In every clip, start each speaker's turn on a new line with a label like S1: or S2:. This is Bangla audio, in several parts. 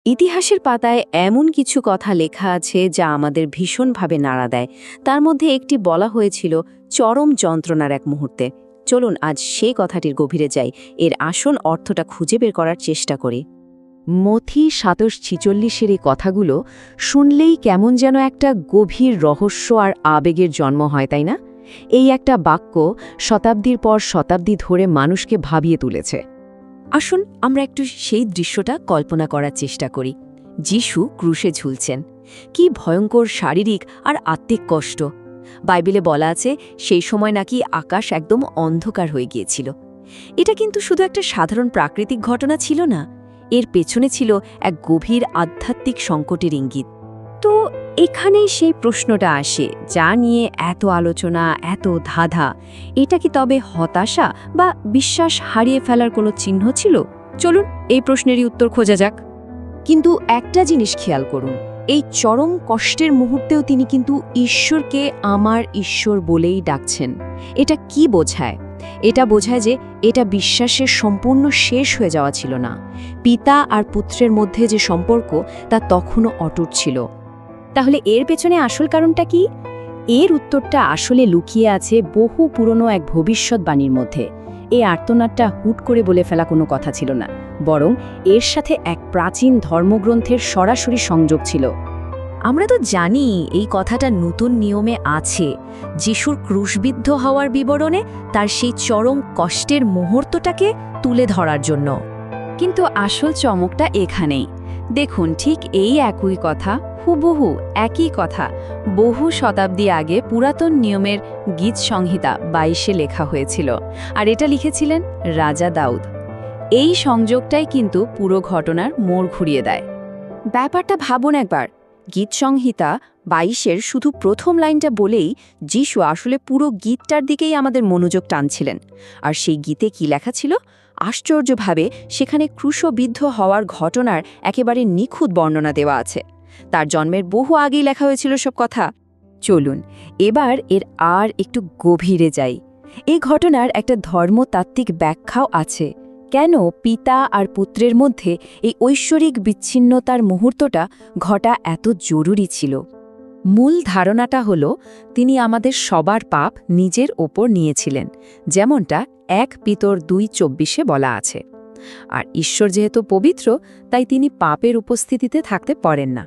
S1: ইতিহাসের পাতায় এমন কিছু কথা লেখা আছে যা আমাদের ভীষণভাবে নাড়া দেয়। তার মধ্যে একটি বলা হয়েছিল চরম যন্ত্রণার এক মুহূর্তে। চলুন আজ সেই কথাটির গভীরে যাই, এর আসল অর্থটা খুঁজে বের করার চেষ্টা করি।
S2: মথি ২৭৪৬-এর এই কথাগুলো শুনলেই কেমন যেন একটা গভীর রহস্য আর আবেগের জন্ম হয়, তাই না? এই একটা বাক্য শতাব্দীর পর শতাব্দী ধরে মানুষকে ভাবিয়ে তুলেছে।
S1: আসুন আমরা একটু সেই দৃশ্যটা কল্পনা করার চেষ্টা করি। যিশু ক্রুশে ঝুলছেন। কি ভয়ঙ্কর শারীরিক আর আত্মিক কষ্ট! বাইবেলে বলা আছে সেই সময় নাকি আকাশ একদম অন্ধকার হয়ে গিয়েছিল। এটা কিন্তু শুধু একটা সাধারণ প্রাকৃতিক ঘটনা ছিল না, এর পেছনে ছিল এক গভীর আধ্যাত্মিক সংকটের ইঙ্গিত। তো এখানেই সেই প্রশ্নটা আসে, যা নিয়ে এত আলোচনা, এত ধাঁধা, এটা কি তবে হতাশা বা বিশ্বাস হারিয়ে ফেলার কোনো চিহ্ন ছিল? চলুন এই প্রশ্নেরই উত্তর খোঁজা যাক।
S2: কিন্তু একটা জিনিস খেয়াল করুন, এই চরম কষ্টের মুহূর্তেও তিনি কিন্তু ঈশ্বরকে আমার ঈশ্বর বলেই ডাকছেন। এটা কি বোঝায়? এটা বোঝায় যে এটা বিশ্বাসের সম্পূর্ণ শেষ হয়ে যাওয়া ছিল না। পিতা আর পুত্রের মধ্যে যে সম্পর্ক তা তখনও অটুট ছিল।
S1: তাহলে এর পেছনে আসল কারণটা কি? এর উত্তরটা আসলে লুকিয়ে আছে বহু পুরনো এক ভবিষ্যৎবাণীর মধ্যে। এই আর্তনাদটা হুট করে বলে ফেলা কোনো কথা ছিল না, বরং এর সাথে এক প্রাচীন ধর্মগ্রন্থের সরাসরি সংযোগ ছিল। আমরা তো জানি এই কথাটা নতুন নিয়মে আছে, যিশুর ক্রুশবিদ্ধ হওয়ার বিবরণে তার সেই চরম কষ্টের মুহূর্তটাকে তুলে ধরার জন্য। কিন্তু আসল চমকটা এখানেই। দেখুন, ঠিক এই একই কথা, হুবহু একই কথা বহু শতাব্দী আগে পুরাতন নিয়মের গীত সংহিতা ২২-এ লেখা হয়েছিল, আর এটা লিখেছিলেন রাজা দাউদ। এই সংযোগটাই কিন্তু পুরো ঘটনার মোড় ঘুরিয়ে দেয়। ব্যাপারটা ভাবুন একবার, গীত সংহিতা ২২-এর শুধু প্রথম লাইনটা বলেই যিশু আসলে পুরো গীতটার দিকেই আমাদের মনোযোগ টানছিলেন। আর সেই গীতে কি লেখা ছিল? আশ্চর্যভাবে সেখানে ক্রুশবিদ্ধ হওয়ার ঘটনার একেবারে নিখুঁত বর্ণনা দেওয়া আছে। তার জন্মের বহু আগেই লেখা হয়েছিল সব কথা। চলুন এবার এর আর একটু গভীরে যাই। এই ঘটনার একটা ধর্মতাত্ত্বিক ব্যাখ্যাও আছে। কেন পিতা আর পুত্রের মধ্যে এই ঐশ্বরিক বিচ্ছিন্নতার মুহূর্তটা ঘটা এত জরুরি ছিল? মূল ধারণাটা হলো, তিনি আমাদের সবার পাপ নিজের ওপর নিয়েছিলেন, যেমনটা ১ পিতর ২:২৪-এ বলা আছে। আর ঈশ্বর যেহেতু পবিত্র, তাই তিনি পাপের উপস্থিতিতে থাকতে পারেন না।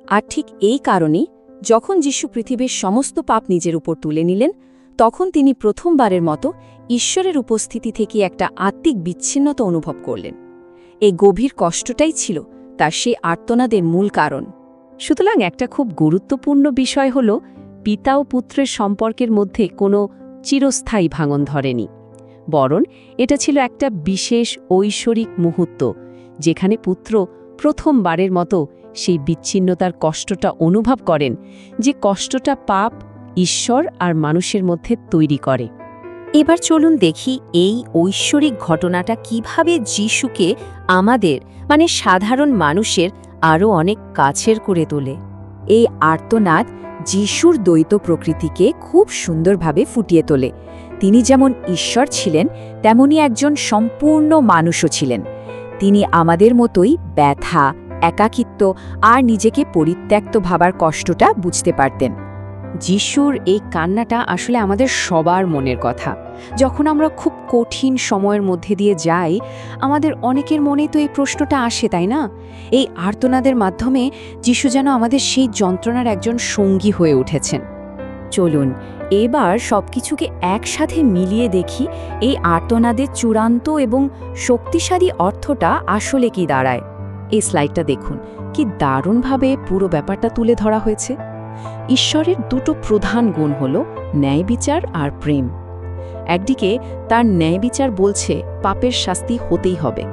S1: আর ঠিক এই কারণেই যখন যিশু পৃথিবীর সমস্ত পাপ নিজের উপর তুলে নিলেন, তখন তিনি প্রথমবারের মতো ঈশ্বরের উপস্থিতি থেকে একটা আত্মিক বিচ্ছিন্নতা অনুভব করলেন। এই গভীর কষ্টটাই ছিল তার সেই আর্তনাদের মূল কারণ। সুতরাং একটা খুব গুরুত্বপূর্ণ বিষয় হল, পিতা ও পুত্রের সম্পর্কের মধ্যে কোনো চিরস্থায়ী ভাঙন ধরেনি, বরং এটা ছিল একটা বিশেষ ঐশ্বরিক মুহূর্ত, যেখানে পুত্র প্রথমবারের মতো সেই বিচ্ছিন্নতার কষ্টটা অনুভব করেন, যে কষ্টটা পাপ, ঈশ্বর আর মানুষের মধ্যে তৈরি করে। এবার চলুন দেখি এই ঐশ্বরিক ঘটনাটা কিভাবে যিশুকে আমাদের মানে সাধারণ মানুষের আরও অনেক কাছের করে তোলে। এই আর্তনাদ যিশুর দ্বৈত প্রকৃতিকে খুব সুন্দরভাবে ফুটিয়ে তোলে। তিনি যেমন ঈশ্বর ছিলেন, তেমনি একজন সম্পূর্ণ মানুষও ছিলেন। তিনি আমাদের মতোই ব্যথা, একাকিত্ব আর নিজেকে পরিত্যক্ত ভাবার কষ্টটা বুঝতে পারতেন। যিশুর এই কান্নাটা আসলে আমাদের সবার মনের কথা। যখন আমরা খুব কঠিন সময়ের মধ্যে দিয়ে যাই, আমাদের অনেকের মনেই তো এই প্রশ্নটা আসে, তাই না? এই আর্তনাদের মাধ্যমে যিশু যেন আমাদের সেই যন্ত্রণার একজন সঙ্গী হয়ে উঠেছেন। চলুন এবার সবকিছুকে একসাথে মিলিয়ে দেখি এই আর্তনাদের চূড়ান্ত এবং শক্তিশালী অর্থটা আসলে কি দাঁড়ায়। এই স্লাইডটা দেখুন, কি দারুণভাবে পুরো ব্যাপারটা তুলে ধরা হয়েছে। ঈশ্বরের দুটো প্রধান গুণ হল ন্যায় বিচার আর প্রেম। একদিকে তার ন্যায় বিচার বলছে পাপের শাস্তি হতেই হবে,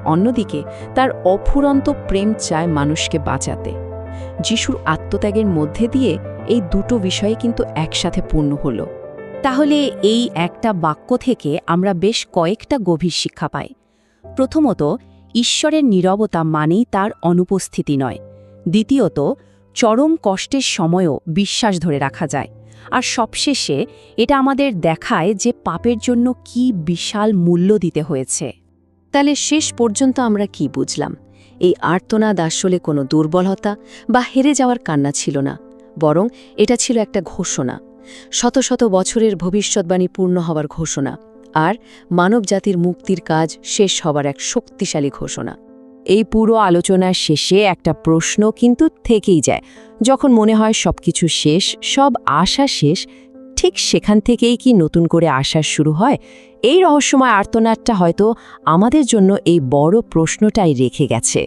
S1: অন্যদিকে তার অফুরন্ত প্রেম চায় মানুষকে বাঁচাতে। যিশুর আত্মত্যাগের মধ্যে দিয়ে এই দুটো বিষয়ে কিন্তু একসাথে পূর্ণ হল। তাহলে এই একটা বাক্য থেকে আমরা বেশ কয়েকটা গভীর শিক্ষা পাই। প্রথমত, ঈশ্বরের নীরবতা মানেই তার অনুপস্থিতি নয়। দ্বিতীয়ত, চরম কষ্টের সময়ও বিশ্বাস ধরে রাখা যায়। আর সবশেষে এটা আমাদের দেখায় যে পাপের জন্য কি বিশাল মূল্য দিতে হয়েছে। তাহলে শেষ পর্যন্ত আমরা কি বুঝলাম? এই আর্তনাদ আসলে কোনো দুর্বলতা বা হেরে যাওয়ার কান্না ছিল না, বরং এটা ছিল একটা ঘোষণা, শত শত বছরের ভবিষ্যৎবাণী পূর্ণ হওয়ার ঘোষণা, আর মানবজাতির মুক্তির কাজ শেষ হবার এক শক্তিশালী ঘোষণা।
S2: এই পুরো আলোচনার শেষে একটা প্রশ্ন কিন্তু থেকেই যায়। যখন মনে হয় সবকিছু শেষ, সব আশা শেষ, ঠিক সেখান থেকেই কি নতুন করে আশা শুরু হয়? এই রহস্যময় আর্তনাদটা হয়তো আমাদের জন্য এই বড় প্রশ্নটাই রেখে গেছে।